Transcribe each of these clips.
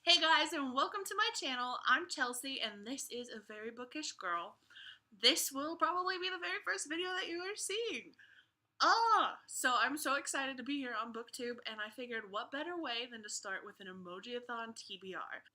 Hey guys, and welcome to my channel. I'm Chelsea, and this is A Very Bookish Girl. This will probably be the very first video that you are seeing. So I'm so excited to be here on BookTube, and I figured what better way than to start with an Emojiathon TBR.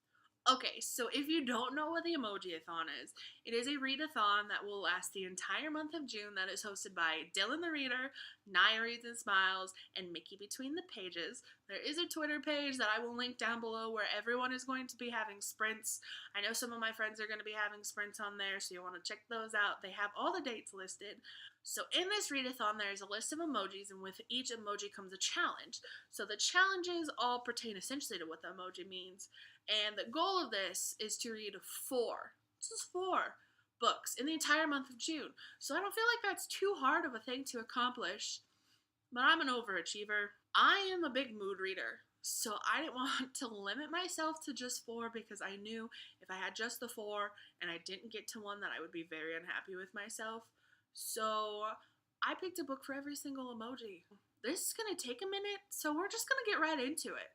Okay, so if you don't know what the Emojiathon is, it is a readathon that will last the entire month of June that is hosted by Dylan the Reader, Naya Reads and Smiles, and Mickey Between the Pages. There is a Twitter page that I will link down below where everyone is going to be having sprints. I know some of my friends are going to be having sprints on there, so you'll want to check those out. They have all the dates listed. So in this readathon, there is a list of emojis, and with each emoji comes a challenge. So the challenges all pertain essentially to what the emoji means. And the goal of this is to read four books in the entire month of June. So I don't feel like that's too hard of a thing to accomplish. But I'm an overachiever. I am a big mood reader. So I didn't want to limit myself to just four because I knew if I had just the four and I didn't get to one that I would be very unhappy with myself. So I picked a book for every single emoji. This is going to take a minute, so we're just going to get right into it.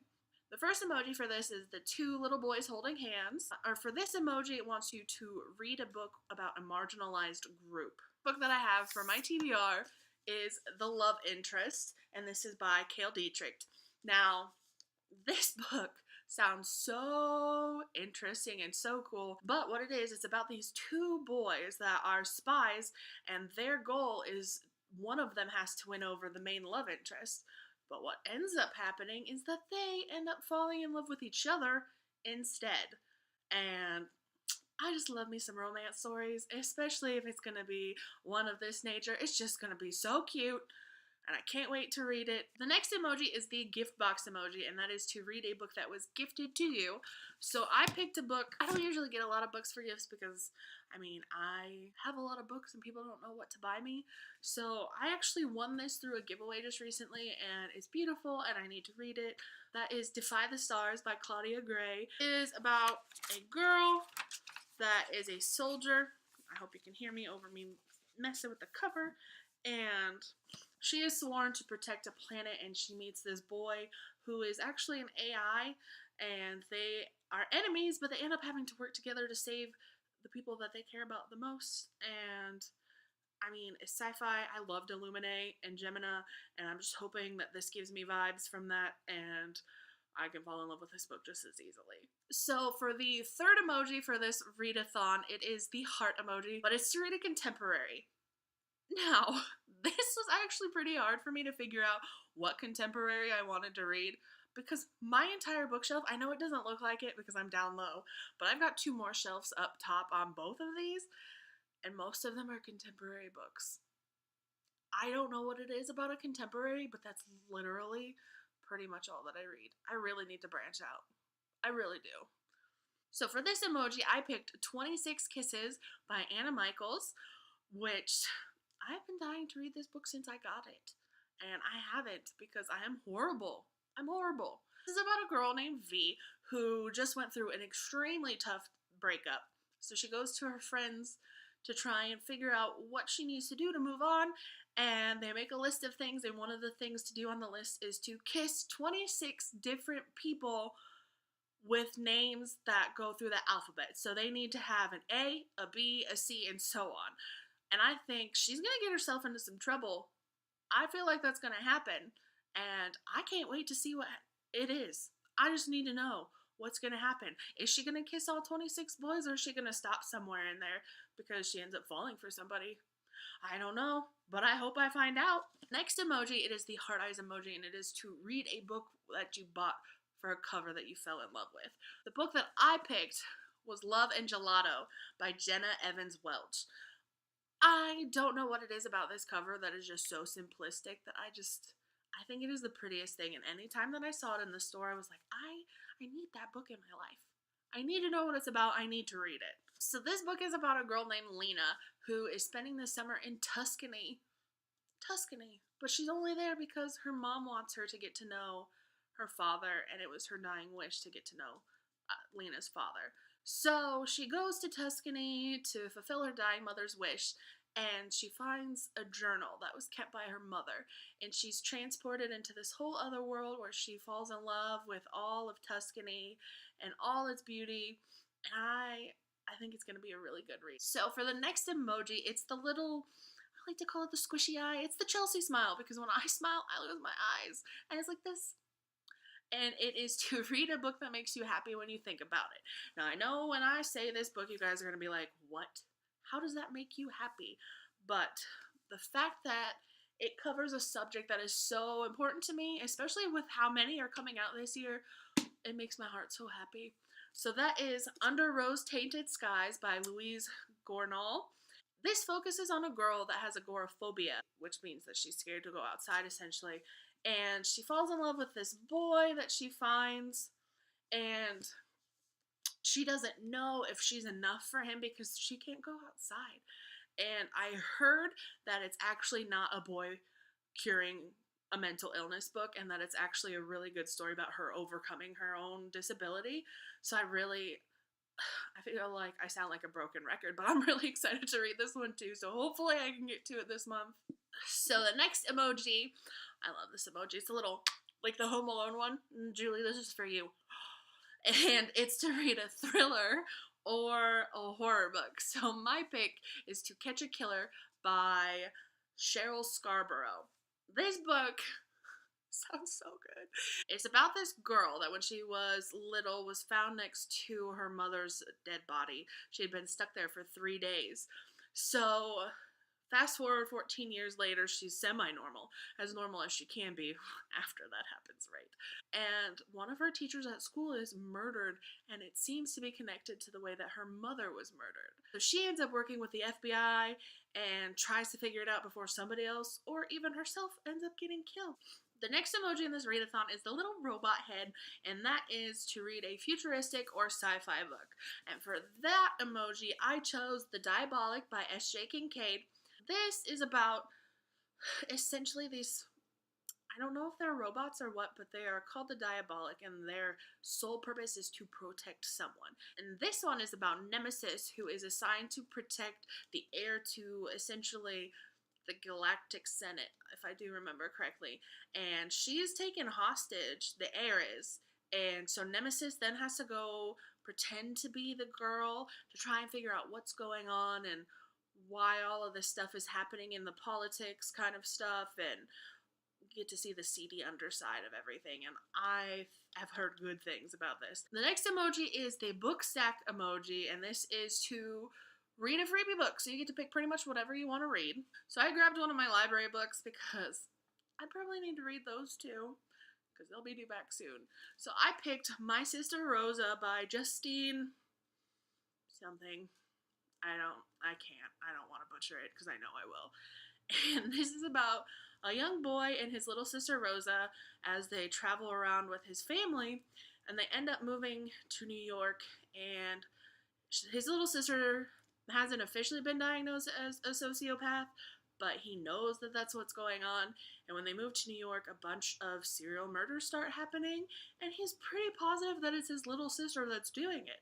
The first emoji for this is the two little boys holding hands. Or for this emoji, it wants you to read a book about a marginalized group. The book that I have for my TBR is The Love Interest, and this is by Cale Dietrich. Now, this book sounds so interesting and so cool, but what it is, it's about these two boys that are spies, and their goal is one of them has to win over the main love interest. But what ends up happening is that they end up falling in love with each other instead. And I just love me some romance stories, especially if it's going to be one of this nature. It's just going to be so cute, and I can't wait to read it. The next emoji is the gift box emoji, and that is to read a book that was gifted to you. So I picked a book. I don't usually get a lot of books for gifts because, I have a lot of books and people don't know what to buy me. So I actually won this through a giveaway just recently, and it's beautiful, and I need to read it. That is Defy the Stars by Claudia Gray. It is about a girl that is a soldier. I hope you can hear me over me messing with the cover. And she is sworn to protect a planet, and she meets this boy who is actually an AI, and they are enemies, but they end up having to work together to save the people that they care about the most. And it's sci-fi. I loved Illuminae and Gemina, and I'm just hoping that this gives me vibes from that, and I can fall in love with this book just as easily. So for the third emoji for this readathon, it is the heart emoji, but it's to read a contemporary. Now, this was actually pretty hard for me to figure out what contemporary I wanted to read because my entire bookshelf, I know it doesn't look like it because I'm down low, but I've got two more shelves up top on both of these, and most of them are contemporary books. I don't know what it is about a contemporary, but that's literally pretty much all that I read. I really need to branch out. I really do. So for this emoji, I picked 26 Kisses by Anna Michaels, which I've been dying to read this book since I got it. And I haven't because I am horrible. I'm horrible. This is about a girl named V who just went through an extremely tough breakup. So she goes to her friends to try and figure out what she needs to do to move on. And they make a list of things, and one of the things to do on the list is to kiss 26 different people with names that go through the alphabet. So they need to have an A, a B, a C, and so on. And I think she's going to get herself into some trouble. I feel like that's going to happen. And I can't wait to see what it is. I just need to know what's going to happen. Is she going to kiss all 26 boys, or is she going to stop somewhere in there because she ends up falling for somebody? I don't know, but I hope I find out. Next emoji, it is the heart eyes emoji, and it is to read a book that you bought for a cover that you fell in love with. The book that I picked was Love and Gelato by Jenna Evans Welch. I don't know what it is about this cover that is just so simplistic that I think it is the prettiest thing. And anytime that I saw it in the store, I was like, I need that book in my life. I need to know what it's about. I need to read it. So this book is about a girl named Lena who is spending the summer in Tuscany. But she's only there because her mom wants her to get to know her father, and it was her dying wish to get to know Lena's father. So she goes to Tuscany to fulfill her dying mother's wish, and she finds a journal that was kept by her mother, and she's transported into this whole other world where she falls in love with all of Tuscany and all its beauty. And I think it's going to be a really good read. So for the next emoji, it's the little, I like to call it the squishy eye. It's the Chelsea smile, because when I smile, I lose my eyes. And it's like this. And it is to read a book that makes you happy when you think about it. Now, I know when I say this book, you guys are going to be like, what? How does that make you happy? But the fact that it covers a subject that is so important to me, especially with how many are coming out this year, it makes my heart so happy. So that is Under Rose Tainted Skies by Louise Gournall. This focuses on a girl that has agoraphobia, which means that she's scared to go outside, essentially. And she falls in love with this boy that she finds, and she doesn't know if she's enough for him because she can't go outside. And I heard that it's actually not a boy curing a mental illness book, and that it's actually a really good story about her overcoming her own disability. So I feel like I sound like a broken record, but I'm really excited to read this one too. So hopefully I can get to it this month. So the next emoji, I love this emoji. It's a little like the Home Alone one. Julie, this is for you. And it's to read a thriller or a horror book. So my pick is To Catch a Killer by Cheryl Scarborough. This book sounds so good. It's about this girl that when she was little was found next to her mother's dead body. She had been stuck there for 3 days. So fast forward 14 years later, she's semi-normal as she can be after that happens, right? And one of her teachers at school is murdered, and it seems to be connected to the way that her mother was murdered. So she ends up working with the FBI and tries to figure it out before somebody else or even herself ends up getting killed. The next emoji in this readathon is the little robot head, and that is to read a futuristic or sci-fi book. And for that emoji, I chose The Diabolic by S.J. Kincaid. This is about essentially these, I don't know if they're robots or what, but they are called the Diabolic, and their sole purpose is to protect someone. And this one is about Nemesis, who is assigned to protect the heir to essentially the Galactic Senate, if I do remember correctly. And she is taken hostage, the heir is. And so Nemesis then has to go pretend to be the girl to try and figure out what's going on and why all of this stuff is happening in the politics kind of stuff, and get to see the seedy underside of everything. And I have heard good things about this. The next emoji is the book stack emoji, and this is to read a freebie book. So you get to pick pretty much whatever you want to read. So I grabbed one of my library books because I probably need to read those too, because they'll be due back soon. So I picked My Sister Rosa by Justine something. I don't want to butcher it because I know I will. And this is about a young boy and his little sister Rosa as they travel around with his family, and they end up moving to New York, and his little sister hasn't officially been diagnosed as a sociopath, but he knows that that's what's going on. And when they move to New York, a bunch of serial murders start happening, and he's pretty positive that it's his little sister that's doing it.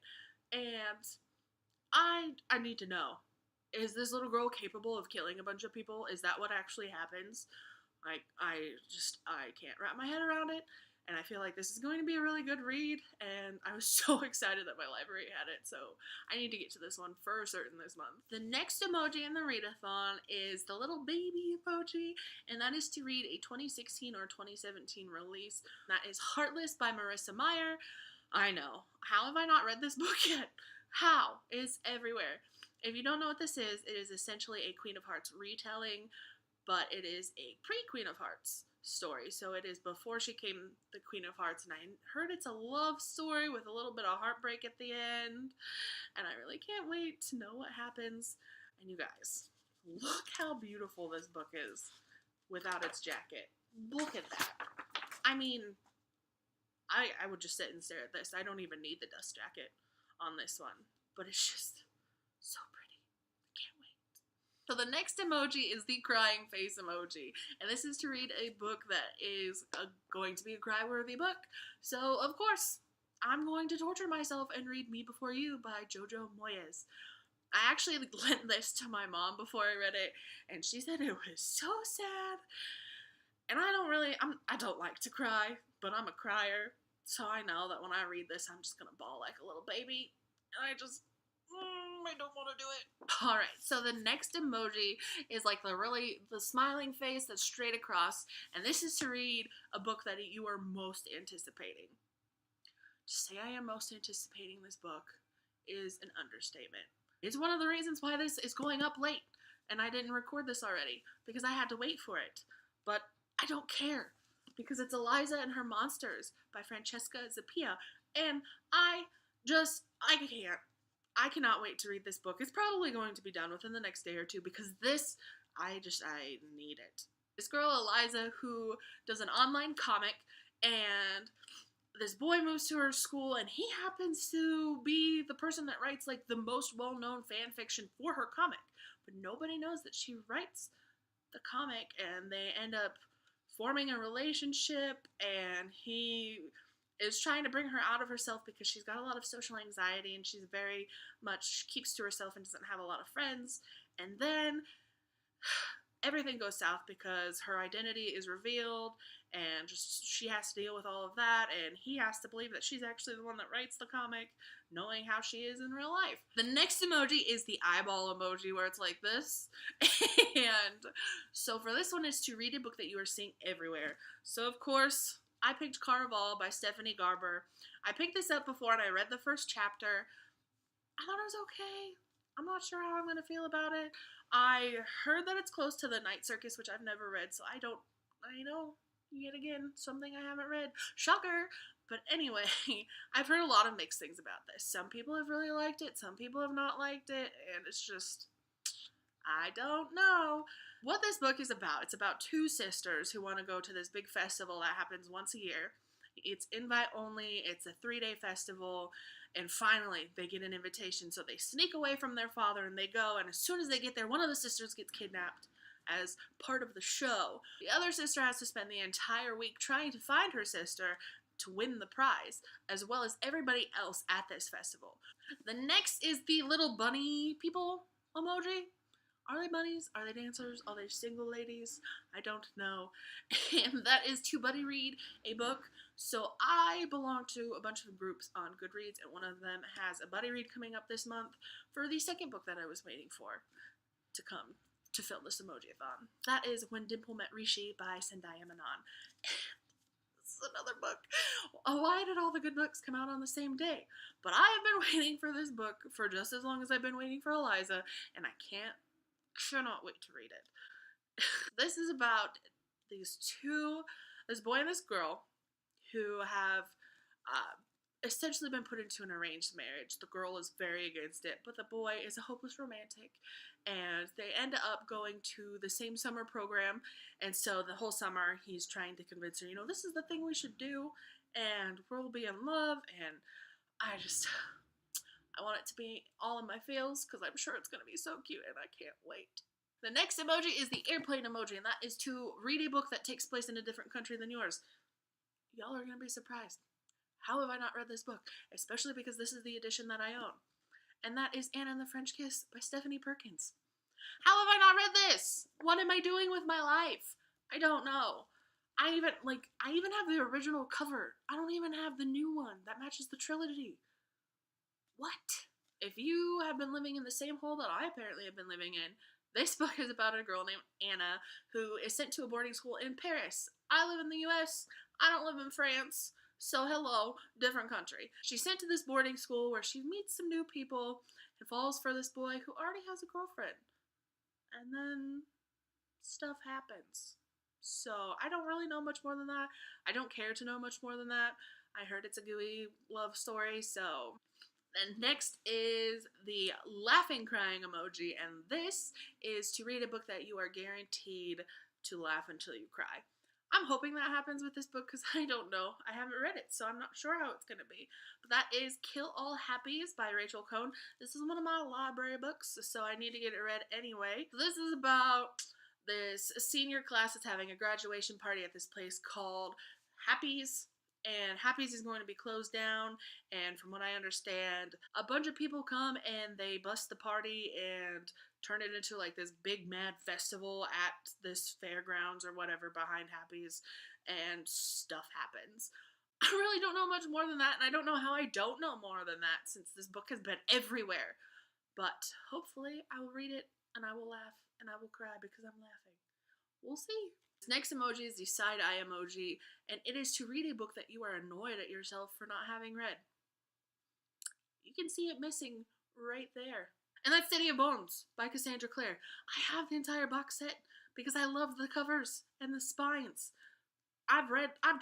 And I need to know, is this little girl capable of killing a bunch of people? Is that what actually happens? I can't wrap my head around it, and I feel like this is going to be a really good read, and I was so excited that my library had it, so I need to get to this one for certain this month. The next emoji in the readathon is the little baby emoji, and that is to read a 2016 or 2017 release. That is Heartless by Marissa Meyer. I know. How have I not read this book yet? How? It's everywhere. If you don't know what this is, it is essentially a Queen of Hearts retelling, but it is a pre-Queen of Hearts story. So it is before she became the Queen of Hearts, and I heard it's a love story with a little bit of heartbreak at the end, and I really can't wait to know what happens. And you guys, look how beautiful this book is without its jacket. Look at that. I mean, I would just sit and stare at this. I don't even need the dust jacket on this one, but it's just so pretty. I can't wait. So the next emoji is the crying face emoji, and this is to read a book that is going to be a cry-worthy book. So of course, I'm going to torture myself and read Me Before You by Jojo Moyes. I actually lent this to my mom before I read it, and she said it was so sad. And I don't like to cry, but I'm a crier. So I know that when I read this, I'm just gonna bawl like a little baby. And I don't want to do it. All right, so the next emoji is like the smiling face that's straight across, and this is to read a book that you are most anticipating. To say I am most anticipating this book is an understatement. It's one of the reasons why this is going up late, and I didn't record this already because I had to wait for it. But I don't care because it's Eliza and Her Monsters by Francesca Zappia, and I can't. I cannot wait to read this book. It's probably going to be done within the next day or two because I need it. This girl, Eliza, who does an online comic, and this boy moves to her school, and he happens to be the person that writes like the most well-known fan fiction for her comic. But nobody knows that she writes the comic, and they end up forming a relationship, and he is trying to bring her out of herself because she's got a lot of social anxiety and she's very much keeps to herself and doesn't have a lot of friends. And then everything goes south because her identity is revealed and just she has to deal with all of that, and he has to believe that she's actually the one that writes the comic, knowing how she is in real life. The next emoji is the eyeball emoji where it's like this. And so for this one is to read a book that you are seeing everywhere. So of course I picked Caraval by Stephanie Garber. I picked this up before and I read the first chapter. I thought it was okay. I'm not sure how I'm going to feel about it. I heard that it's close to The Night Circus, which I've never read, so I know, yet again, something I haven't read. Shocker! But anyway, I've heard a lot of mixed things about this. Some people have really liked it, some people have not liked it, and it's just, I don't know. What this book is about, it's about two sisters who want to go to this big festival that happens once a year. It's invite only, it's a 3-day festival, and finally they get an invitation. So they sneak away from their father and they go, and as soon as they get there, one of the sisters gets kidnapped as part of the show. The other sister has to spend the entire week trying to find her sister to win the prize, as well as everybody else at this festival. The next is the little bunny people emoji. Are they bunnies? Are they dancers? Are they single ladies? I don't know. And that is to buddy read a book. So I belong to a bunch of groups on Goodreads, and one of them has a buddy read coming up this month for the second book that I was waiting for to come to fill this Emojiathon. That is When Dimple Met Rishi by Zendaya Manon. This is another book. Why did all the good books come out on the same day? But I have been waiting for this book for just as long as I've been waiting for Eliza, and I cannot wait to read it. This is about this boy and this girl who have essentially been put into an arranged marriage. The girl is very against it, but the boy is a hopeless romantic, and they end up going to the same summer program, and so the whole summer he's trying to convince her, this is the thing we should do, and we'll be in love, and I want it to be all in my feels because I'm sure it's going to be so cute and I can't wait. The next emoji is the airplane emoji, and that is to read a book that takes place in a different country than yours. Y'all are going to be surprised. How have I not read this book? Especially because this is the edition that I own. And that is Anna and the French Kiss by Stephanie Perkins. How have I not read this? What am I doing with my life? I don't know. I even have the original cover. I don't even have the new one that matches the trilogy. What? If you have been living in the same hole that I apparently have been living in, this book is about a girl named Anna who is sent to a boarding school in Paris. I live in the US. I don't live in France. So hello, different country. She's sent to this boarding school where she meets some new people and falls for this boy who already has a girlfriend. And then stuff happens. So I don't really know much more than that. I don't care to know much more than that. I heard it's a gooey love story, so... And next is the laughing crying emoji, and this is to read a book that you are guaranteed to laugh until you cry. I'm hoping that happens with this book because I don't know. I haven't read it, so I'm not sure how it's going to be. But that is Kill All Happies by Rachel Cohn. This is one of my library books, so I need to get it read anyway. So this is about this senior class that's having a graduation party at this place called Happy's, and Happy's is going to be closed down. And from what I understand, a bunch of people come and they bust the party and turn it into like this big mad festival at this fairgrounds or whatever behind Happy's, and stuff happens. I really don't know much more than that, and I don't know how I don't know more than that since this book has been everywhere. But hopefully, I will read it and I will laugh and I will cry because I'm laughing. We'll see. This next emoji is the side eye emoji, and it is to read a book that you are annoyed at yourself for not having read. You can see it missing right there. And that's City of Bones by Cassandra Clare. I have the entire box set because I love the covers and the spines. I've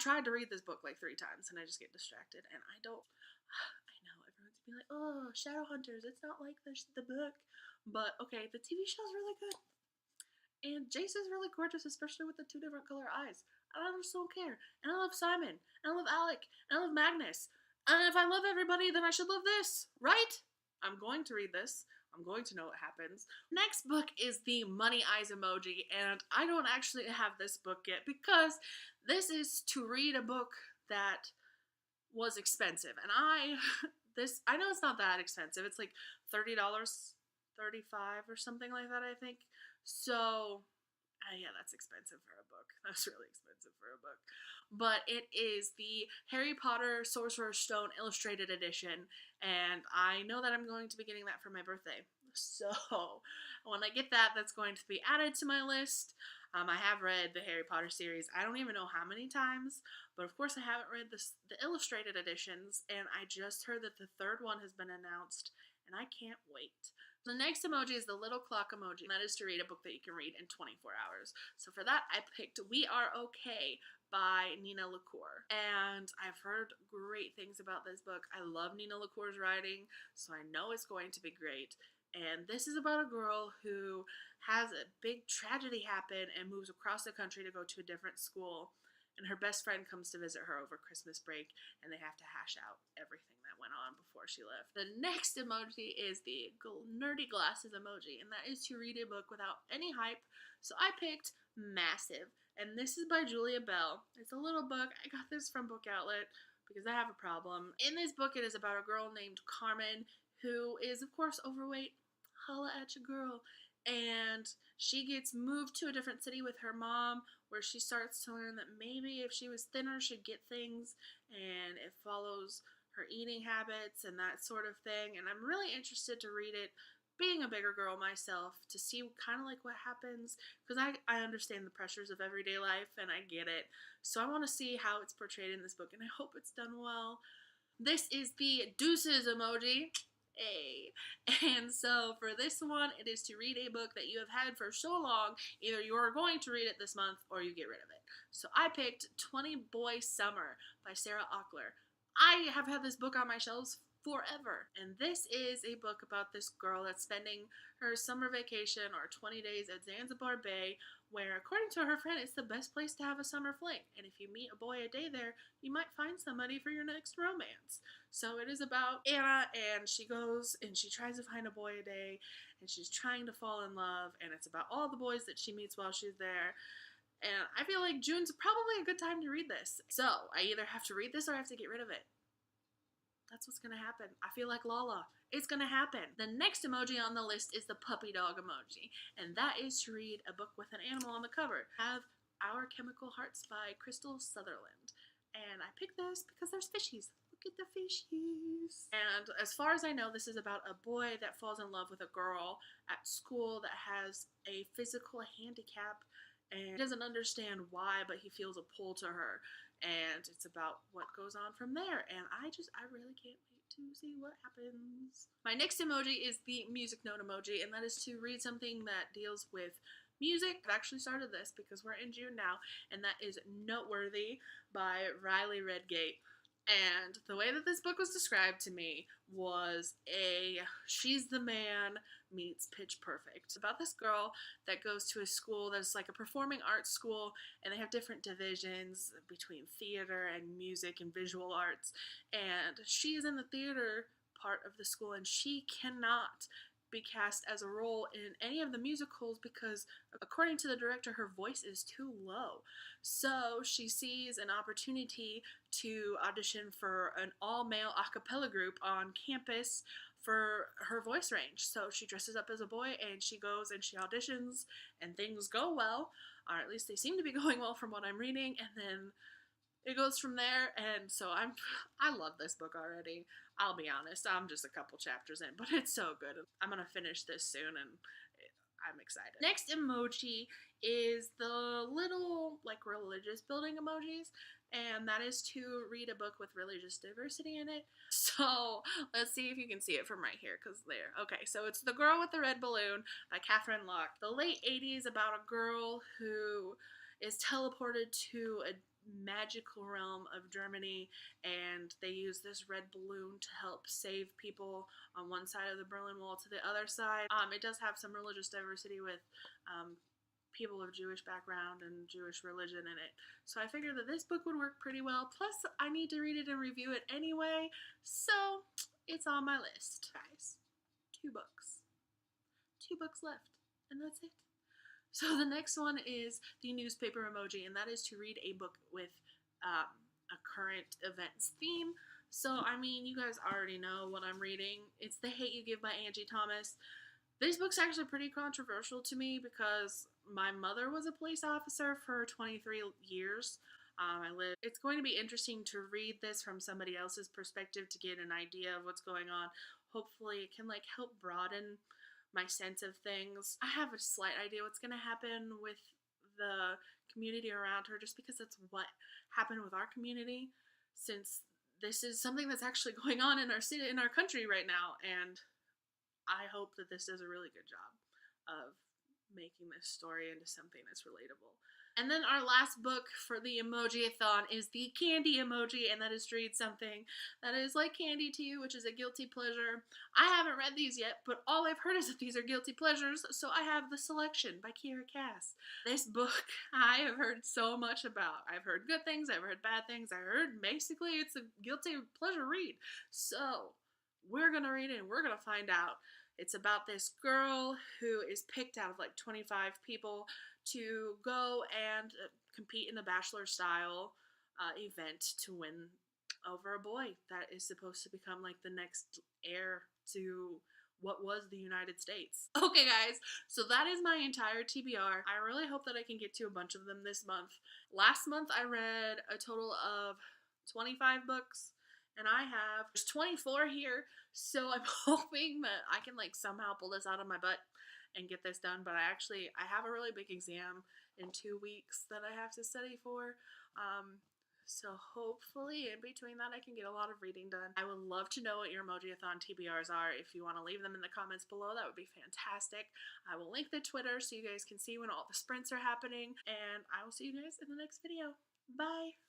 tried to read this book like 3 times and I just get distracted and I don't. I know everyone's be like, oh, Shadowhunters, it's not like the book. But okay, the TV show's really good. And Jace is really gorgeous, especially with the 2 different color eyes. And I just don't care. And I love Simon. And I love Alec. And I love Magnus. And if I love everybody, then I should love this, right? I'm going to read this. I'm going to know what happens. Next book is the money eyes emoji, and I don't actually have this book yet because this is to read a book that was expensive. And I know it's not that expensive. It's like $30, $35 or something like that, I think. So, yeah, that's expensive for a book. That's really expensive for a book. But it is the Harry Potter Sorcerer's Stone Illustrated Edition, and I know that I'm going to be getting that for my birthday. So, when I get that, that's going to be added to my list. I have read the Harry Potter series. I don't even know how many times, but of course I haven't read the illustrated editions, and I just heard that the 3rd one has been announced, and I can't wait. The next emoji is the little clock emoji, and that is to read a book that you can read in 24 hours. So for that, I picked We Are Okay by Nina LaCour. And I've heard great things about this book. I love Nina LaCour's writing, so I know it's going to be great. And this is about a girl who has a big tragedy happen and moves across the country to go to a different school. And her best friend comes to visit her over Christmas break, and they have to hash out everything that went on before she left. The next emoji is the nerdy glasses emoji, and that is to read a book without any hype. So I picked Massive, and this is by Julia Bell. It's a little book. I got this from Book Outlet because I have a problem. In this book, it is about a girl named Carmen who is, of course, overweight. Holla at your girl. And she gets moved to a different city with her mom, where she starts to learn that maybe if she was thinner, she'd get things, and it follows her eating habits and that sort of thing. And I'm really interested to read it, being a bigger girl myself, to see kind of like what happens, because I understand the pressures of everyday life, and I get it. So I want to see how it's portrayed in this book, and I hope it's done well. This is the deuces emoji. Hey. And so for this one, it is to read a book that you have had for so long. Either you are going to read it this month or you get rid of it. So I picked 20 Boy Summer by Sarah Auckler. I have had this book on my shelves forever. And this is a book about this girl that's spending her summer vacation or 20 days at Zanzibar Bay, where, according to her friend, it's the best place to have a summer fling. And if you meet a boy a day there, you might find somebody for your next romance. So it is about Anna, and she goes and she tries to find a boy a day, and she's trying to fall in love, and it's about all the boys that she meets while she's there. And I feel like June's probably a good time to read this. So I either have to read this or I have to get rid of it. That's what's gonna happen. I feel like Lala. It's gonna happen. The next emoji on the list is the puppy dog emoji, and that is to read a book with an animal on the cover. I have Our Chemical Hearts by Crystal Sutherland, and I picked this because there's fishies. Look at the fishies. And as far as I know, this is about a boy that falls in love with a girl at school that has a physical handicap, and he doesn't understand why, but he feels a pull to her. And it's about what goes on from there. And I really can't wait to see what happens. My next emoji is the music note emoji, and that is to read something that deals with music. I've actually started this because we're in June now, and that is Noteworthy by Riley Redgate. And the way that this book was described to me was a She's the Man meets Pitch Perfect. It's about this girl that goes to a school that's like a performing arts school, and they have different divisions between theater and music and visual arts. And she is in the theater part of the school, and she cannot be cast as a role in any of the musicals because, according to the director, her voice is too low. So she sees an opportunity to audition for an all-male a cappella group on campus for her voice range. So she dresses up as a boy and she goes and she auditions, and things go well, or at least they seem to be going well from what I'm reading, and then it goes from there. And so I love this book already. I'll be honest, I'm just a couple chapters in, but it's so good. I'm gonna finish this soon, and I'm excited. Next emoji is the little like religious building emojis, and that is to read a book with religious diversity in it. So let's see if you can see it from right here, because there. Okay, so it's The Girl with the Red Balloon by Catherine Locke. The late 80s, about a girl who is teleported to a magical realm of Germany, and they use this red balloon to help save people on one side of the Berlin Wall to the other side. It does have some religious diversity with people of Jewish background and Jewish religion in it. So I figured that this book would work pretty well. Plus, I need to read it and review it anyway, so it's on my list. Guys, 2 books. 2 books left, and that's it. So the next one is the newspaper emoji, and that is to read a book with a current events theme. So, I mean, you guys already know what I'm reading. It's The Hate You Give by Angie Thomas. This book's actually pretty controversial to me because my mother was a police officer for 23 years. It's going to be interesting to read this from somebody else's perspective to get an idea of what's going on. Hopefully it can like help broaden my sense of things. I have a slight idea what's going to happen with the community around her, just because that's what happened with our community, since this is something that's actually going on in our city, in our country right now, and I hope that this does a really good job of making this story into something that's relatable. And then our last book for the Emojiathon is the candy emoji, and that is to read something that is like candy to you, which is a guilty pleasure. I haven't read these yet, but all I've heard is that these are guilty pleasures, so I have The Selection by Kira Cass. This book I have heard so much about. I've heard good things, I've heard bad things, I heard basically it's a guilty pleasure read. So we're gonna read it and we're gonna find out. It's about this girl who is picked out of like 25 people to go and compete in the Bachelor style event to win over a boy that is supposed to become like the next heir to what was the United States. Okay, guys, so that is my entire TBR. I really hope that I can get to a bunch of them this month. Last month I read a total of 25 books, and there's 24 here, so I'm hoping that I can like somehow pull this out of my butt and get this done. But I have a really big exam in 2 weeks that I have to study for. So hopefully in between that I can get a lot of reading done. I would love to know what your Emojiathon TBRs are. If you want to leave them in the comments below, that would be fantastic. I will link the Twitter so you guys can see when all the sprints are happening, and I will see you guys in the next video. Bye!